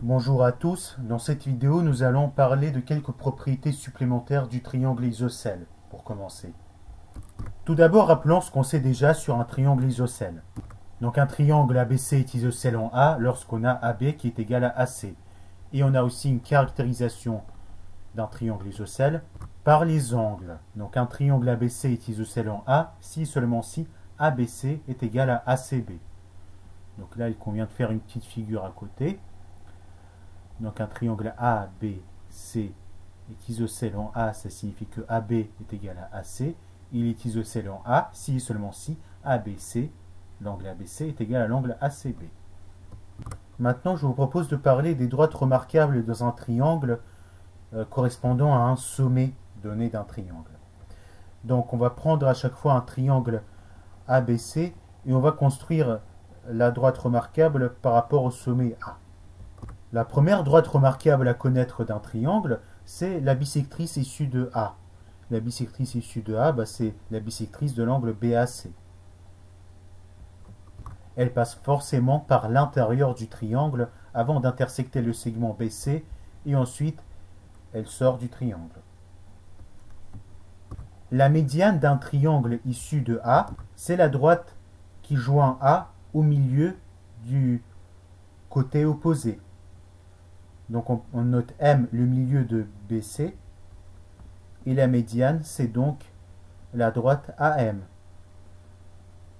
Bonjour à tous, dans cette vidéo nous allons parler de quelques propriétés supplémentaires du triangle isocèle, pour commencer. Tout d'abord rappelons ce qu'on sait déjà sur un triangle isocèle. Donc un triangle ABC est isocèle en A lorsqu'on a AB qui est égal à AC. Et on a aussi une caractérisation d'un triangle isocèle par les angles. Donc un triangle ABC est isocèle en A si seulement si ABC est égal à ACB. Donc là il convient de faire une petite figure à côté. Donc un triangle ABC est isocèle en A, ça signifie que AB est égal à AC. Il est isocèle en A si et seulement si ABC, l'angle ABC, est égal à l'angle ACB. Maintenant, je vous propose de parler des droites remarquables dans un triangle correspondant à un sommet donné d'un triangle. Donc on va prendre à chaque fois un triangle ABC et on va construire la droite remarquable par rapport au sommet A. La première droite remarquable à connaître d'un triangle, c'est la bisectrice issue de A. La bisectrice issue de A, c'est la bisectrice de l'angle BAC. Elle passe forcément par l'intérieur du triangle avant d'intersecter le segment BC et ensuite elle sort du triangle. La médiane d'un triangle issu de A, c'est la droite qui joint A au milieu du côté opposé. Donc on note M, le milieu de BC, et la médiane, c'est donc la droite AM.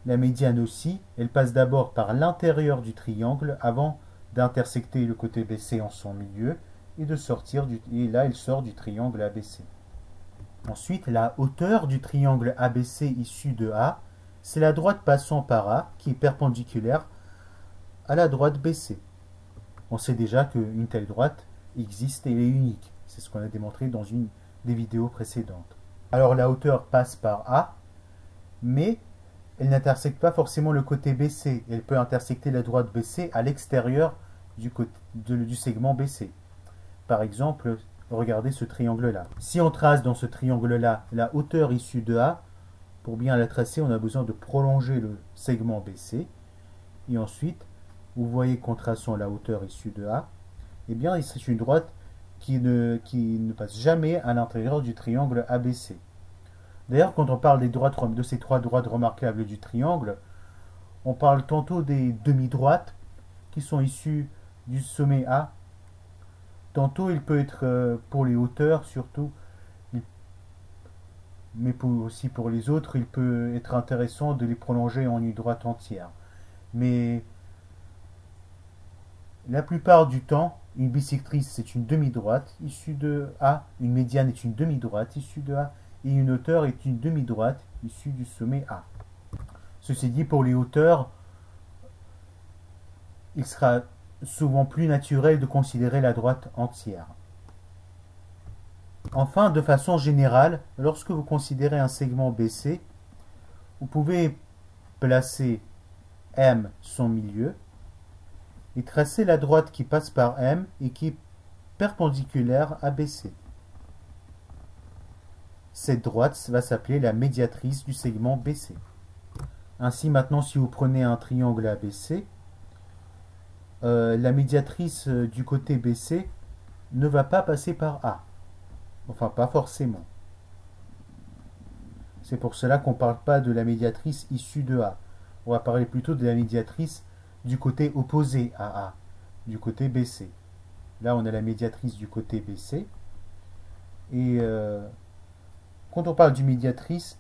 La médiane aussi, elle passe d'abord par l'intérieur du triangle avant d'intersecter le côté BC en son milieu et de sortir et là elle sort du triangle ABC. Ensuite, la hauteur du triangle ABC issu de A, c'est la droite passant par A qui est perpendiculaire à la droite BC. On sait déjà qu'une telle droite existe et est unique. C'est ce qu'on a démontré dans une des vidéos précédentes. Alors la hauteur passe par A, mais elle n'intersecte pas forcément le côté BC. Elle peut intersecter la droite BC à l'extérieur du segment BC. Par exemple, regardez ce triangle-là. Si on trace dans ce triangle-là la hauteur issue de A, pour bien la tracer, on a besoin de prolonger le segment BC. Et ensuite, vous voyez qu'en traçant la hauteur issue de A, eh bien, c'est une droite qui ne passe jamais à l'intérieur du triangle ABC. D'ailleurs, quand on parle de ces trois droites remarquables du triangle, on parle tantôt des demi-droites qui sont issues du sommet A. Tantôt, il peut être pour les hauteurs surtout, mais aussi pour les autres, il peut être intéressant de les prolonger en une droite entière. Mais la plupart du temps, une bisectrice c'est une demi-droite issue de A, une médiane est une demi-droite issue de A, et une hauteur est une demi-droite issue du sommet A. Ceci dit, pour les hauteurs, il sera souvent plus naturel de considérer la droite entière. Enfin, de façon générale, lorsque vous considérez un segment BC, vous pouvez placer M son milieu, et tracer la droite qui passe par M et qui est perpendiculaire à BC. Cette droite va s'appeler la médiatrice du segment BC. Ainsi, maintenant, si vous prenez un triangle ABC, la médiatrice du côté BC ne va pas passer par A. Enfin, pas forcément. C'est pour cela qu'on ne parle pas de la médiatrice issue de A. On va parler plutôt de la médiatrice du côté opposé à A, du côté BC. Là, on a la médiatrice du côté BC. Et quand on parle d'une médiatrice,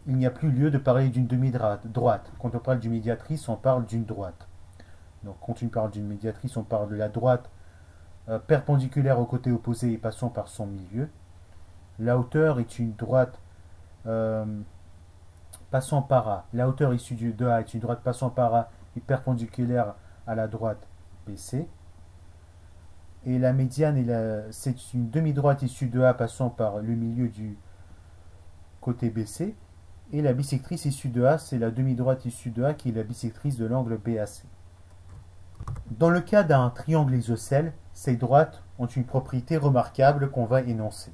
il n'y a plus lieu de parler d'une demi-droite. Quand on parle d'une médiatrice, on parle d'une droite. Donc, quand on parle d'une médiatrice, on parle de la droite perpendiculaire au côté opposé et passant par son milieu. La hauteur est une droite passant par A. La hauteur issue de A est une droite passant par A et perpendiculaire à la droite BC. Et la médiane, c'est une demi-droite issue de A passant par le milieu du côté BC. Et la bisectrice issue de A, c'est la demi-droite issue de A qui est la bisectrice de l'angle BAC. Dans le cas d'un triangle isocèle, ces droites ont une propriété remarquable qu'on va énoncer.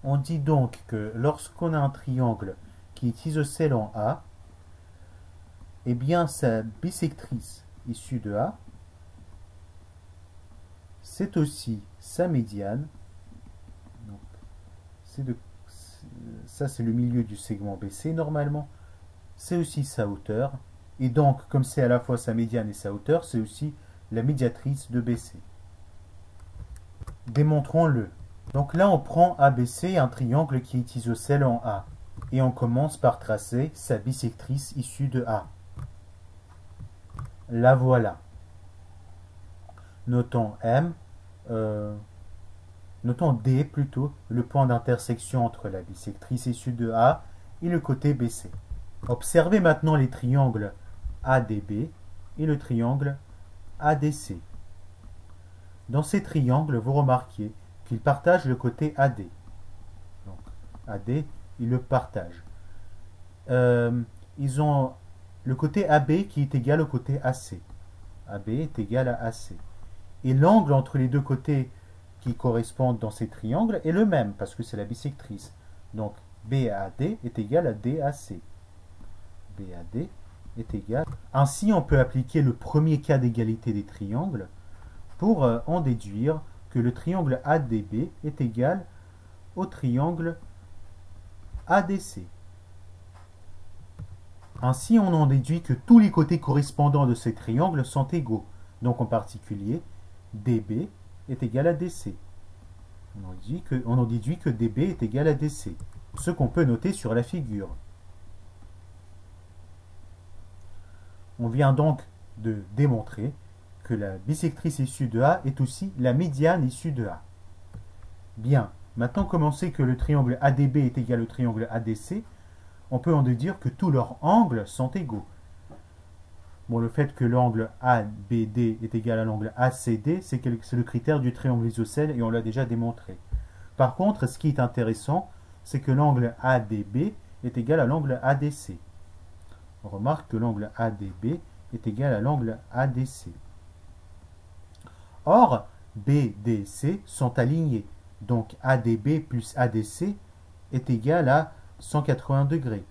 On dit donc que lorsqu'on a un triangle qui est isocèle en A, eh bien sa bisectrice issue de A c'est aussi sa médiane. Donc, ça, c'est le milieu du segment BC normalement. C'est aussi sa hauteur. Et donc, comme c'est à la fois sa médiane et sa hauteur, c'est aussi la médiatrice de BC. Démontrons-le. Donc là, on prend ABC, un triangle qui est isocèle en A. Et on commence par tracer sa bisectrice issue de A. La voilà. Notons notons D plutôt, le point d'intersection entre la bisectrice issue de A et le côté BC. Observez maintenant les triangles ADB et le triangle ADC. Dans ces triangles, vous remarquez qu'ils partagent le côté AD. Donc, AD, ils le partagent. Ils ont le côté AB qui est égal au côté AC. AB est égal à AC. Et l'angle entre les deux côtés qui correspondent dans ces triangles est le même, parce que c'est la bisectrice. Donc, BAD est égal à DAC. BAD est égal. Ainsi, on peut appliquer le premier cas d'égalité des triangles pour en déduire que le triangle ADB est égal au triangle ADC. Ainsi, on en déduit que tous les côtés correspondants de ces triangles sont égaux. Donc, en particulier, DB est égal à DC. On en déduit que DB est égal à DC, ce qu'on peut noter sur la figure. On vient donc de démontrer que la bisectrice issue de A est aussi la médiane issue de A. Bien, maintenant comme on sait que le triangle ADB est égal au triangle ADC, on peut en déduire que tous leurs angles sont égaux. Bon, le fait que l'angle ABD est égal à l'angle ACD, c'est le critère du triangle isocèle et on l'a déjà démontré. Par contre, ce qui est intéressant, c'est que l'angle ADB est égal à l'angle ADC. On remarque que l'angle ADB est égal à l'angle ADC. Or, BDC sont alignés, donc ADB plus ADC est égal à 180 degrés.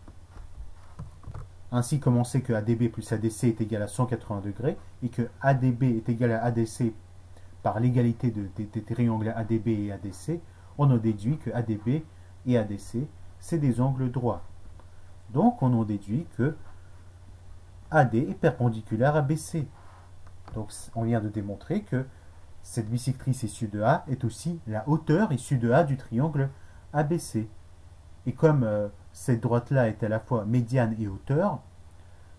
Ainsi, comme on sait que ADB plus ADC est égal à 180 degrés et que ADB est égal à ADC par l'égalité des triangles ADB et ADC, on en déduit que ADB et ADC, c'est des angles droits. Donc, on en déduit que AD est perpendiculaire à BC. Donc, on vient de démontrer que cette bisectrice issue de A est aussi la hauteur issue de A du triangle ABC. Et comme cette droite-là est à la fois médiane et hauteur,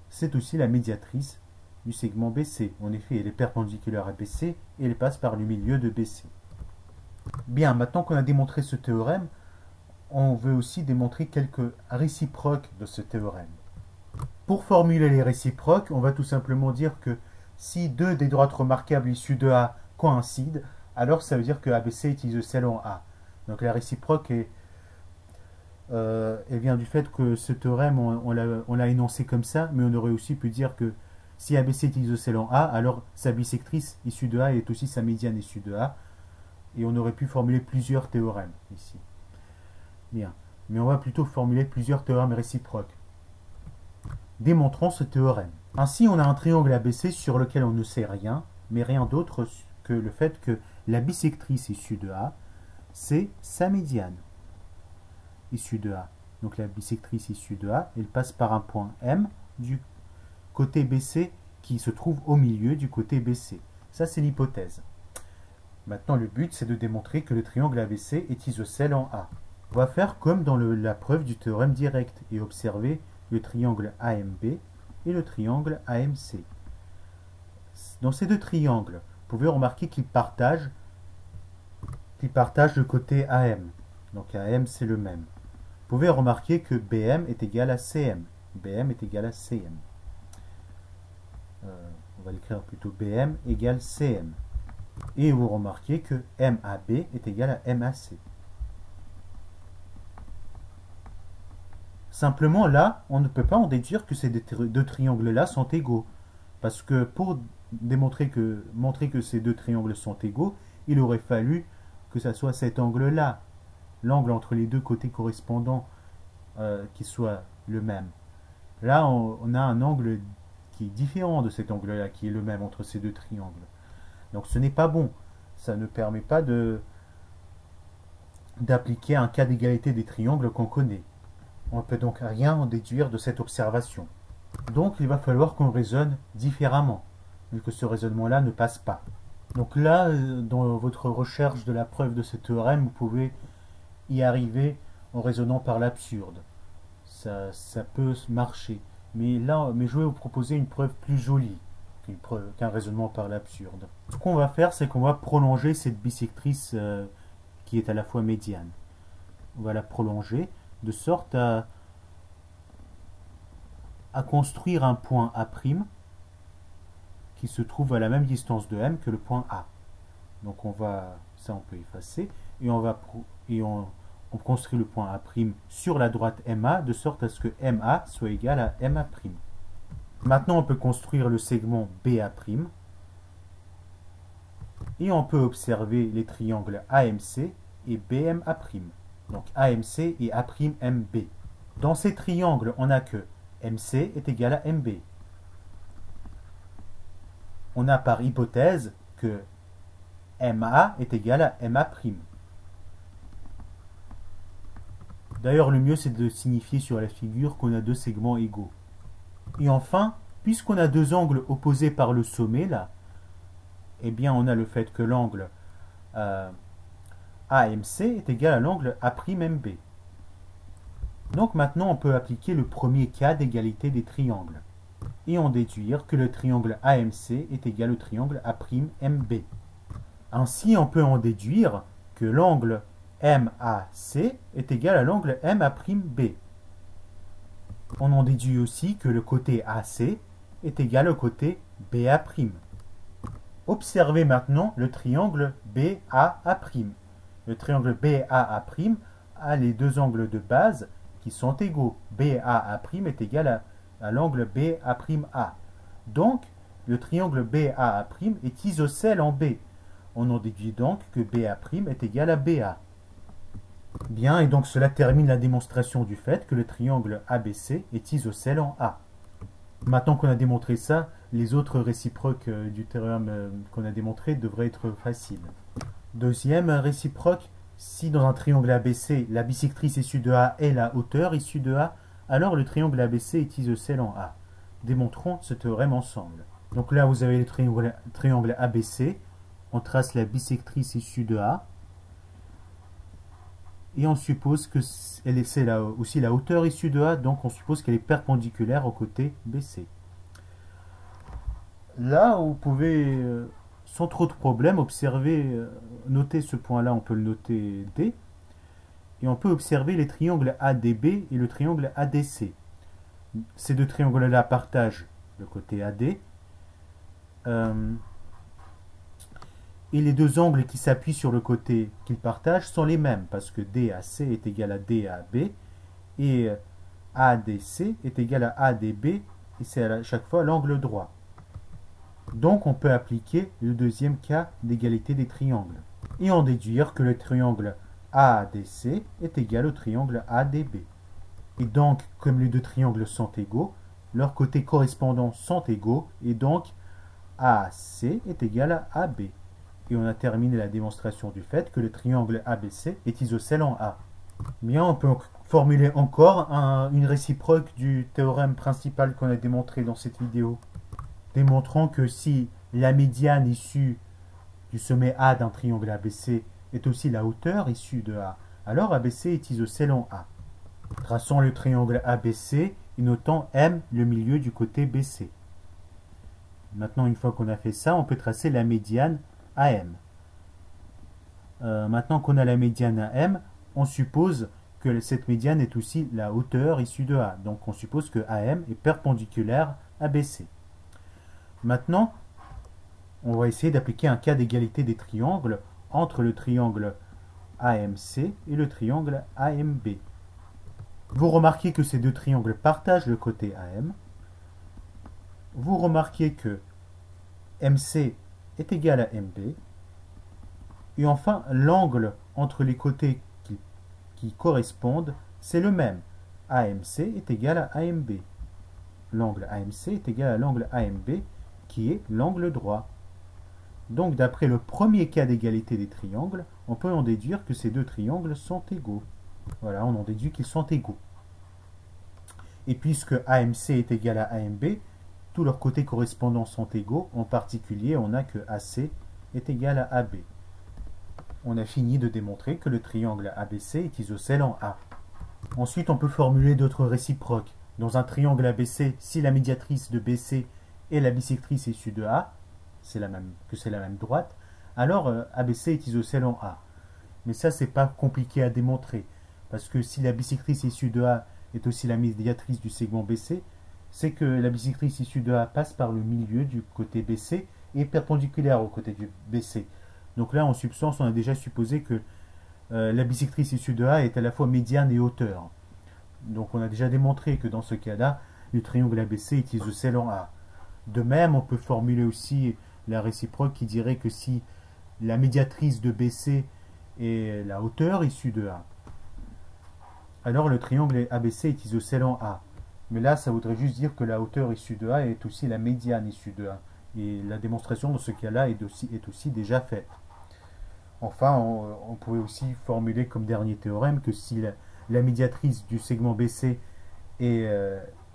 c'est aussi la médiatrice du segment BC. En effet, elle est perpendiculaire à BC et elle passe par le milieu de BC. Bien, maintenant qu'on a démontré ce théorème, on veut aussi démontrer quelques réciproques de ce théorème. Pour formuler les réciproques, on va tout simplement dire que si deux des droites remarquables issues de A coïncident, alors ça veut dire que ABC est isocèle en A. Donc la réciproque elle vient du fait que ce théorème, on l'a énoncé comme ça, mais on aurait aussi pu dire que si ABC est isocèle en A, alors sa bisectrice issue de A est aussi sa médiane issue de A, et on aurait pu formuler plusieurs théorèmes ici. Bien, mais on va plutôt formuler plusieurs théorèmes réciproques. Démontrons ce théorème. Ainsi, on a un triangle ABC sur lequel on ne sait rien, mais rien d'autre que le fait que la bisectrice issue de A, c'est sa médiane issue de A. Donc la bisectrice issue de A, elle passe par un point M du côté BC qui se trouve au milieu du côté BC. Ça, c'est l'hypothèse. Maintenant, le but, c'est de démontrer que le triangle ABC est isocèle en A. On va faire comme dans la preuve du théorème direct et observer le triangle AMB et le triangle AMC. Dans ces deux triangles, vous pouvez remarquer qu'ils partagent le côté AM. Donc AM, c'est le même. Vous pouvez remarquer que BM est égal à CM. BM est égal à CM. On va l'écrire plutôt BM égale CM. Et vous remarquez que MAB est égal à MAC. Simplement là, on ne peut pas en déduire que ces deux triangles-là sont égaux. Parce que pour montrer que ces deux triangles sont égaux, il aurait fallu que ça soit cet angle-là. L'angle entre les deux côtés correspondants qui soit le même. Là, on a un angle qui est différent de cet angle-là, qui est le même entre ces deux triangles. Donc ce n'est pas bon. ça ne permet pas d'appliquer un cas d'égalité des triangles qu'on connaît. On ne peut donc rien en déduire de cette observation. Donc il va falloir qu'on raisonne différemment, vu que ce raisonnement-là ne passe pas. Donc là, dans votre recherche de la preuve de ce théorème, vous pouvez y arriver en raisonnant par l'absurde. Ça peut marcher. Mais je vais vous proposer une preuve plus jolie qu'un raisonnement par l'absurde. Ce qu'on va faire, c'est qu'on va prolonger cette bisectrice qui est à la fois médiane. On va la prolonger de sorte à construire un point A' qui se trouve à la même distance de M que le point A. Donc ça on peut effacer, et on construit le point A' sur la droite MA de sorte à ce que MA soit égal à MA'. Maintenant on peut construire le segment BA', et on peut observer les triangles AMC et BMA'. Donc AMC et A'MB. Dans ces triangles, on a que MC est égal à MB. On a par hypothèse que MA est égal à MA'. D'ailleurs, le mieux c'est de signifier sur la figure qu'on a deux segments égaux. Et enfin, puisqu'on a deux angles opposés par le sommet, là, eh bien on a le fait que l'angle AMC est égal à l'angle A'MB. Donc maintenant on peut appliquer le premier cas d'égalité des triangles et en déduire que le triangle AMC est égal au triangle A'MB. Ainsi on peut en déduire que l'angle MAC est égal à l'angle MA'B. On en déduit aussi que le côté AC est égal au côté BA'. Observez maintenant le triangle BAA'. Le triangle BAA' a les deux angles de base qui sont égaux. BAA' est égal à l'angle BA'A. Donc, le triangle BAA' est isocèle en B. On en déduit donc que BA' est égal à BA. Bien, et donc cela termine la démonstration du fait que le triangle ABC est isocèle en A. Maintenant qu'on a démontré ça, les autres réciproques du théorème qu'on a démontré devraient être faciles. Deuxième réciproque, si dans un triangle ABC, la bisectrice issue de A est la hauteur issue de A, alors le triangle ABC est isocèle en A. Démontrons ce théorème ensemble. Donc là, vous avez le triangle ABC, on trace la bisectrice issue de A, et on suppose que c'est aussi la hauteur issue de A, donc on suppose qu'elle est perpendiculaire au côté BC. Là, vous pouvez, sans trop de problème, observer, noter ce point-là, on peut le noter D, et on peut observer les triangles ADB et le triangle ADC. Ces deux triangles-là partagent le côté AD, et les deux angles qui s'appuient sur le côté qu'ils partagent sont les mêmes, parce que DAC est égal à DAB, et ADC est égal à ADB, et c'est à chaque fois l'angle droit. Donc on peut appliquer le deuxième cas d'égalité des triangles, et en déduire que le triangle AADC est égal au triangle ADB. Et donc, comme les deux triangles sont égaux, leurs côtés correspondants sont égaux, et donc AAC est égal à AB. Et on a terminé la démonstration du fait que le triangle ABC est isocèle en A. Bien, on peut formuler encore une réciproque du théorème principal qu'on a démontré dans cette vidéo. Démontrant que si la médiane issue du sommet A d'un triangle ABC est aussi la hauteur issue de A, alors ABC est isocèle en A. Traçons le triangle ABC et notons M le milieu du côté BC. Maintenant, une fois qu'on a fait ça, on peut tracer la médiane AM. Maintenant qu'on a la médiane AM, on suppose que cette médiane est aussi la hauteur issue de A. Donc on suppose que AM est perpendiculaire à BC. Maintenant, on va essayer d'appliquer un cas d'égalité des triangles entre le triangle AMC et le triangle AMB. Vous remarquez que ces deux triangles partagent le côté AM. Vous remarquez que MC est égal à MB. Et enfin, l'angle entre les côtés qui correspondent, c'est le même. AMC est égal à AMB. L'angle AMC est égal à l'angle AMB, qui est l'angle droit. Donc, d'après le premier cas d'égalité des triangles, on peut en déduire que ces deux triangles sont égaux. Voilà, on en déduit qu'ils sont égaux. Et puisque AMC est égal à AMB, tous leurs côtés correspondants sont égaux. En particulier, on a que AC est égal à AB. On a fini de démontrer que le triangle ABC est isocèle en A. Ensuite, on peut formuler d'autres réciproques. Dans un triangle ABC, si la médiatrice de BC est la bisectrice issue de A, c'est la même droite, alors ABC est isocèle en A. Mais ça, c'est pas compliqué à démontrer, parce que si la bisectrice issue de A est aussi la médiatrice du segment BC, c'est que la bisectrice issue de A passe par le milieu du côté BC et perpendiculaire au côté du BC. Donc là, en substance, on a déjà supposé que la bisectrice issue de A est à la fois médiane et hauteur. Donc on a déjà démontré que dans ce cas-là, le triangle ABC est isocèle en A. De même, on peut formuler aussi la réciproque qui dirait que si la médiatrice de BC est la hauteur issue de A, alors le triangle ABC est isocèle en A. Mais là, ça voudrait juste dire que la hauteur issue de A est aussi la médiane issue de A. Et la démonstration dans ce cas-là est aussi déjà faite. Enfin, on pouvait aussi formuler comme dernier théorème que si la médiatrice du segment BC est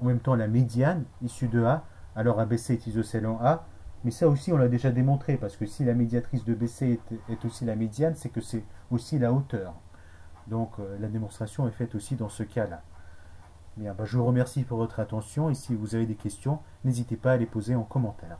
en même temps la médiane issue de A, alors ABC est isocèle en A. Mais ça aussi, on l'a déjà démontré, parce que si la médiatrice de BC est aussi la médiane, c'est que c'est aussi la hauteur. Donc la démonstration est faite aussi dans ce cas-là. Bien, je vous remercie pour votre attention, et si vous avez des questions, n'hésitez pas à les poser en commentaire.